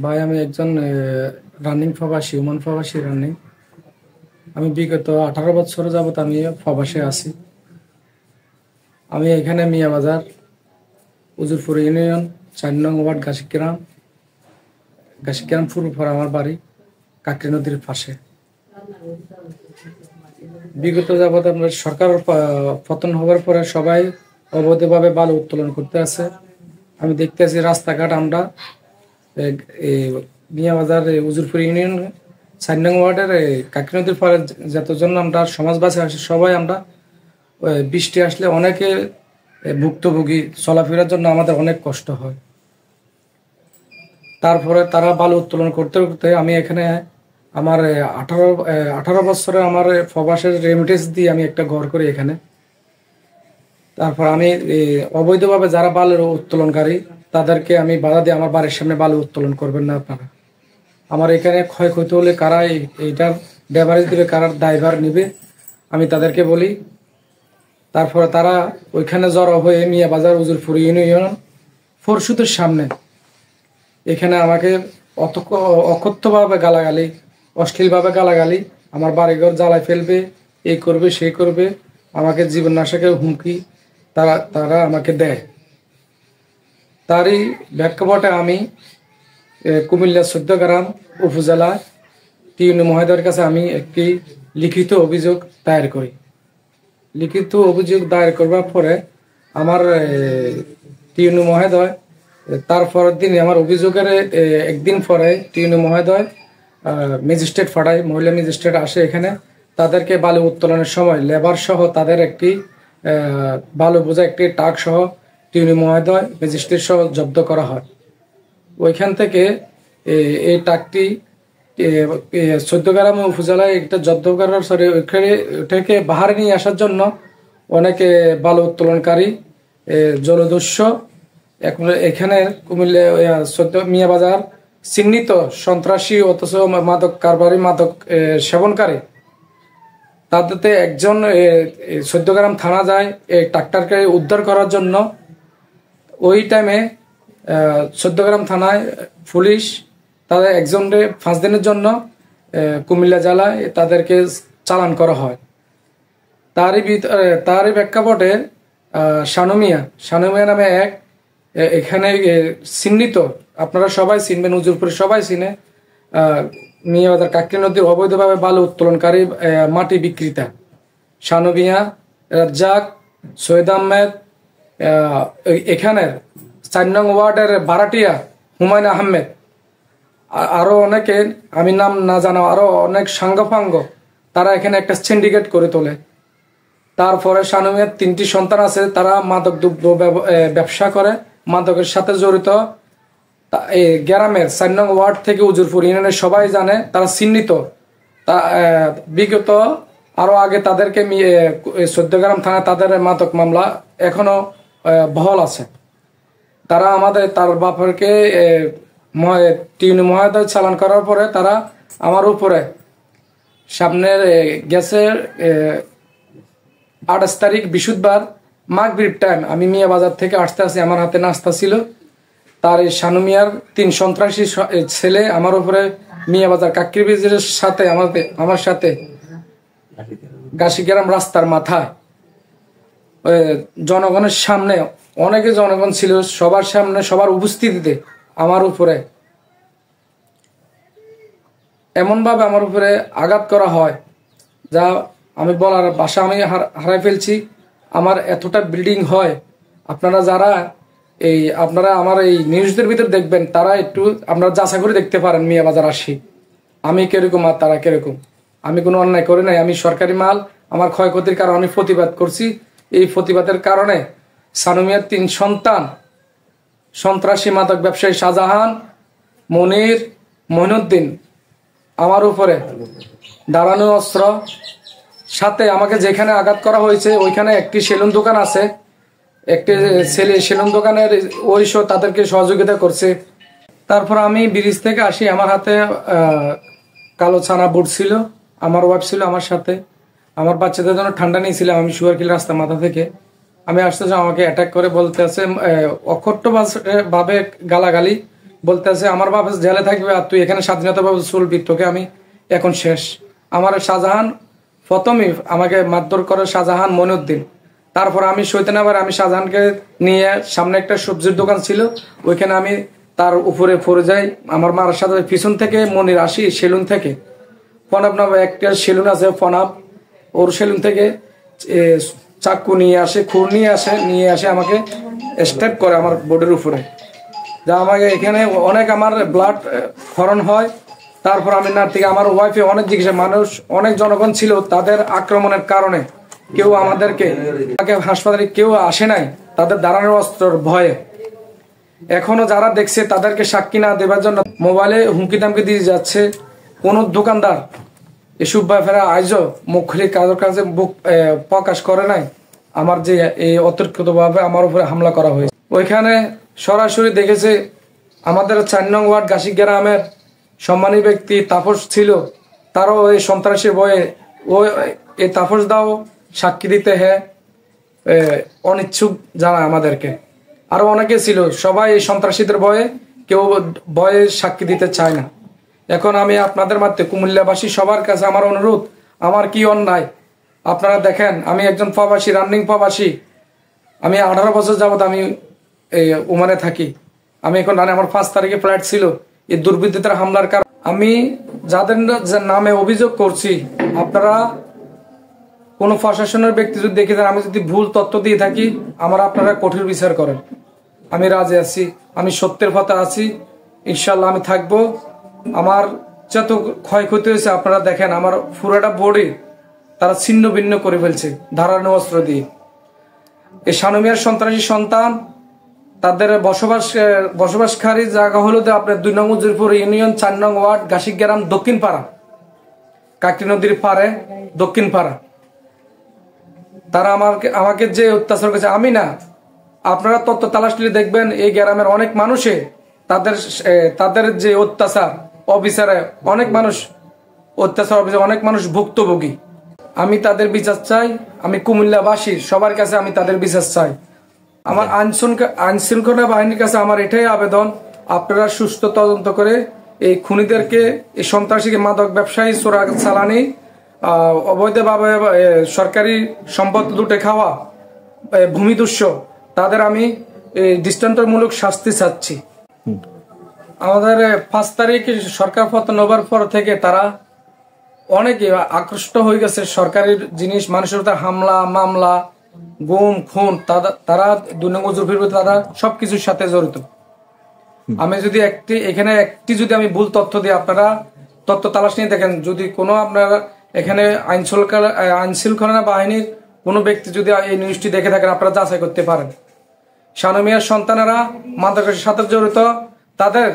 ভাই আমি একজন রানিং প্রবাসী, ওমান প্রবাসী রানিং। আমি বিগত 18 বছর যাবত আমি প্রবাসে আছি। আমি এখানে মিয়া বাজার, উজুরপুর ইউনিয়ন, 4 নং ওয়ার্ড, গাছিগ্রাম পূর্বপাড়া আমার বাড়ি, কাকরি নদীর পাশে। বিগত যাবত আমরা সরকার পতন হওয়ার পরে সবাই অবৈধভাবে বালু উত্তোলন করতে আছে। আমি দেখতেছি রাস্তাঘাট আমরা মিয়া বাজার, উজুরপুর ইউনিয়ন 4 নং ওয়ার্ডের কাকরি নদীর পাড়ে যতজন আমরা সমাজবাসী আছি সবাই আমরা বৃষ্টি আসলে অনেকে ভুক্তভোগী, চলাফেরার জন্য আমাদের অনেক কষ্ট হয়। তারপরে তারা বালু উত্তোলন করতে করতে আমি এখানে আমার 18 বছরে আমার প্রবাসের রেমিটেন্স দিয়ে আমি একটা ঘর করি এখানে। তারপর আমি অবৈধভাবে যারা বালুর উত্তোলনকারী তাদেরকে আমি বাধা দিই, আমার বাড়ির সামনে বালু উত্তোলন করবেন না আপনারা। আমার এখানে ক্ষয়ক্ষতি হলে কারা এইটার ব্যবহারিক দিবে, কারার দায়ভার নিবে, আমি তাদেরকে বলি। তারপরে তারা ওইখানে জড়ো হয়ে মিয়া বাজার, উজুরপুর ইউনিয়ন ফরশুদের সামনে এখানে আমাকে অকথ্যভাবে গালাগালি, অশ্লীলভাবে গালাগালি, আমার বাড়িঘর জ্বালায় ফেলবে, এই করবে সেই করবে, আমাকে জীবন নাশকের হুমকি তারা আমাকে দেয়। তারই প্রেক্ষাপটে আমি কুমিল্লা 14 গ্রাম উপজেলা টিউনি মহোদয়ের কাছে আমি একটি লিখিত অভিযোগ দায়ের করি। লিখিত অভিযোগ দায়ের করবার পরে আমার টিউনি মহোদয় তারপরের দিন আমার অভিযোগের একদিন পরে টিউনি মহোদয় ম্যাজিস্ট্রেট পাঠায়, মহিলা ম্যাজিস্ট্রেট আসে এখানে। তাদেরকে বালু উত্তোলনের সময় লেবার সহ তাদের একটি বালু বোঝা একটি ট্রাক সহ টিউনি মহোদয় ম্যাজিস্ট্রেট সহ জব্দ করা হয়। ওইখান থেকে এই ট্রাকটি 14 গ্রাম উপজেলায় একটা জব্দ করার ওইটাকে বাহারে নিয়ে আসার জন্য অনেকে বালু উত্তোলনকারী জলদস্যু এখানে কুমিল্লা মিয়া বাজার চিহ্নিত সন্ত্রাসী অথচ মাদক কারবারি, মাদক সেবনকারী, তাতে একজন 14 গ্রাম থানা যায় এই ট্রাক্টরকে উদ্ধার করার জন্য। ওই টাইমে 14 গ্রাম থানায় পুলিশ তাদের একজনকে 5 দিনের জন্য কুমিল্লা জেলায় তাদেরকে চালান করা হয়। তারই প্রেক্ষাপটে শানুমিয়া নামে এক এখানে চিহ্নিত, আপনারা সবাই চিনবেন, উজুরপুরে সবাই চিনে, মিয়া বাজার কাকরি নদীর অবৈধভাবে বালু উত্তোলনকারী মাটি বিক্রেতা শানুমিয়া, রাজ্জাক, সৈয়দ আহমেদ, এখানের 4 নং ওয়ার্ডের ভাড়াটিয়া হুমায়ুন আহমেদ, আরো অনেকে আমি নাম না জানা আরো অনেক সাঙ্গপাঙ্গ, তারা এখানে একটা সিন্ডিকেট করে তোলে। তারপরে শানুমিয়ার 3টি সন্তান আছে, তারা মাদক দ্রব্য ব্যবসা করে, মাদকের সাথে জড়িত। গ্রামের 4 নং ওয়ার্ড থেকে উজুরপুর ইউনিয়নের সবাই জানে, তারা চিহ্নিত। বিগত আরো আগে তাদেরকে 14 গ্রাম থানা তাদের মাদক মামলা এখনো বহাল আছে। তারা তার বাপরকে টিউনি মহোদয় চালান করার পরে তারা আমার উপরে সামনের গ্যাসের 28 তারিখ বৃহস্পতিবার মাগরিব টাইম আমি মিয়া বাজার থেকে আসতে আসি, আমার হাতে নাস্তা ছিল। তার এই শানুমিয়ার 3 সন্ত্রাসী ছেলে আমার উপরে মিয়া বাজার কাকরি ব্রিজের সাথে আমার সাথে গাছিগ্রাম রাস্তার মাথায় জনগণের সামনে, অনেকে জনগণ ছিল, সবার সামনে সবার উপস্থিতিতে আমার উপরে এমনভাবে আমার উপরে আঘাত করা হয় যা আমি বলার ভাষা আমি হারাই ফেলছি। আমার এতটা বিল্ডিং হয়, আপনারা আমার এই নিউজদের ভিতরে দেখবেন, তারা একটু আপনারা যাচাই করে দেখতে পারেন মিয়া বাজার আসি আমি কিরকম আর তারা কিরকম। আমি কোনো অন্যায় করি নাই, আমি সরকারি মাল আমার ক্ষয়ক্ষতির কারণে আমি প্রতিবাদ করছি। এই প্রতিবাদের কারণে শানুমিয়ার 3 সন্তান সন্ত্রাসী মাদক ব্যবসায়ী শাহজাহান, মনির, মঈনুদ্দিন আমার উপরে দাঁড়ানো অস্ত্র সাথে আমাকে যেখানে আঘাত করা হয়েছে ওইখানে একটি সেলুন দোকান আছে, একটি সেলুন দোকানের ওইসব তাদেরকে সহযোগিতা করছে। তারপর আমি ব্রিজ থেকে আসি, আমার হাতে কালো ছানা বুট ছিল, আমার ওয়াইফ ছিল আমার সাথে, আমার বাচ্চাদের জন্য ঠান্ডা নিয়েছিলাম। আমি সুগারকিল রাস্তা মাথা থেকে আমি আসতে আমাকে অ্যাটাক করে বলতে আছে অকথ্য ভাবে গালাগালি, বলতেছে আমার বাবা জেলে থাকবে আর তুই এখানে স্বাধীনতাভাবে চলবি, তোকে আমি এখন শেষ। আমার শাহজাহান প্রথমে আমাকে মারধর করে শাহজাহান মনিউদ্দিন। তারপর আমি সৈতানাবার আমি শাহজাহানকে নিয়ে সামনে একটা সবজির দোকান ছিল, ওইখানে আমি তার উপরে পড়ে যাই। আমার মার সাথে পিছন থেকে মনির আসি সেলুন থেকে, ফনাব নামে একটা সেলুন আছে ফনাব, ওর সেলুন থেকে চাকু নিয়ে আসে, খুর নিয়ে আসে আমাকে স্টেপ করে আমার বোর্ডের উপরে, যা আমাকে এখানে অনেক আমার ব্লাড ক্ষরণ হয়। তারপর আমি না থেকে আমার ওয়াইফে অনেক জিজ্ঞাসা, মানুষ অনেক জনগণ ছিল, তাদের আক্রমণের কারণে কেউ আমাদেরকে হাসপাতালে কেউ আসে নাই, তাদের দাঁড়ানোর অস্ত্রের ভয়ে। এখনো যারা দেখছে তাদেরকে সাক্ষী না দেবার জন্য মোবাইলে হুমকি দামকি দিয়ে যাচ্ছে। কোন দোকানদার এসব ব্যাপারে আজও মুখের কাজের কাছে প্রকাশ করে নাই আমার যে এই অতর্কিত ভাবে আমার উপরে হামলা করা হয়েছে। ওইখানে সরাসরি দেখেছে আমাদের 4 নং ওয়ার্ড গাছিক গ্রামের সম্মানী ব্যক্তি তাপস ছিল, তারও এই সন্ত্রাসী বয়ে ও এই তাপস দাও সাক্ষী দিতে অনিচ্ছুক জানায় আমাদেরকে। আরো অনেকে ছিল, সবাই এই সন্ত্রাসীদের কেউ ভয়ে সাক্ষী দিতে চায় না। এখন আমি আপনাদের মাধ্যমে কুমিল্লাবাসী সবার কাছে আমার অনুরোধ, আমার কি অন্যায় আপনারা দেখেন। আমি একজন প্রবাসী, রানিং প্রবাসী। আমি 18 বছর যাবত আমি ওমানে থাকি। আমি এখন আমার 5 তারিখে ফ্লাইট ছিল। এই দুর্বৃত্তদের হামলার কারণে আমি যাদের নামে অভিযোগ করছি, আপনারা কোন প্রশাসনের ব্যক্তি যদি দেখে দেন আমি যদি ভুল তথ্য দিয়ে থাকি, আপনারা কঠোর বিচার করেন। আমি রাজি আছি, আমি সত্যের পথে আছি, ইনশাল্লাহ আমি থাকবো। আমার যত ক্ষয়ক্ষতি হয়েছে আপনারা দেখেন, আমার পুরোটা বডি তারা ছিন্ন ভিন্ন করে ফেলছে ধারালো অস্ত্র দিয়ে। এই সানুমিয়ার সন্ত্রাসী সন্তান তাদের বসবাসকারী জায়গা হলো আপনার 2 নং উজিরপুর ইউনিয়ন 4 নং ওয়ার্ড গাছিক গ্রাম দক্ষিণ পাড়া, কাকটি নদীর পাড়ে দক্ষিণ পাড়া। তারা আমাকে যে অত্যাচার করেছে, আমি না, আপনারা তথ্য তালাশ নিয়ে দেখবেন এই গ্রামের অনেক মানুষে তাদের যে অত্যাচার অবিচারে অনেক মানুষ অনেক মানুষ ভুক্তভোগী। আমি তাদের বিচার চাই। আমি কুমিল্লাবাসী সবার কাছে আমি তাদের বিচার চাই। আমার আইন শৃঙ্খলা বাহিনীর কাছে আমার এটাই আবেদন, আপনারা সুস্থ তদন্ত করে এই খুনিদেরকে, এই সন্ত্রাসীকে, মাদক ব্যবসায়ী, চোরা চালানি, অবৈধভাবে সরকারি সম্পদ লুটে খাওয়া, ভূমিদস্যু, তাদের আমি দৃষ্টান্তমূলক শাস্তি চাচ্ছি। আমাদের 5 তারিখ সরকার পতন হবার পর থেকে তারা অনেকে আকৃষ্ট হয়ে গেছে সরকারি জিনিস, মানুষের উপর হামলা মামলা, গুম খুন, তারা 2 নং উজিরপুর তারা সবকিছুর সাথে জড়িত। আমি যদি একটি যদি আমি ভুল তথ্য দিই, আপনারা তথ্য তালাশ নিয়ে দেখেন, যদি কোনো আপনারা এখানে আইন শৃঙ্খলা বাহিনীর কোনো ব্যক্তি যদি এই নিউজটি দেখে থাকেন, আপনারা যাচাই করতে পারেন। সানুমিয়ার সন্তানেরা মাদকের সাথে জড়িত, তাদের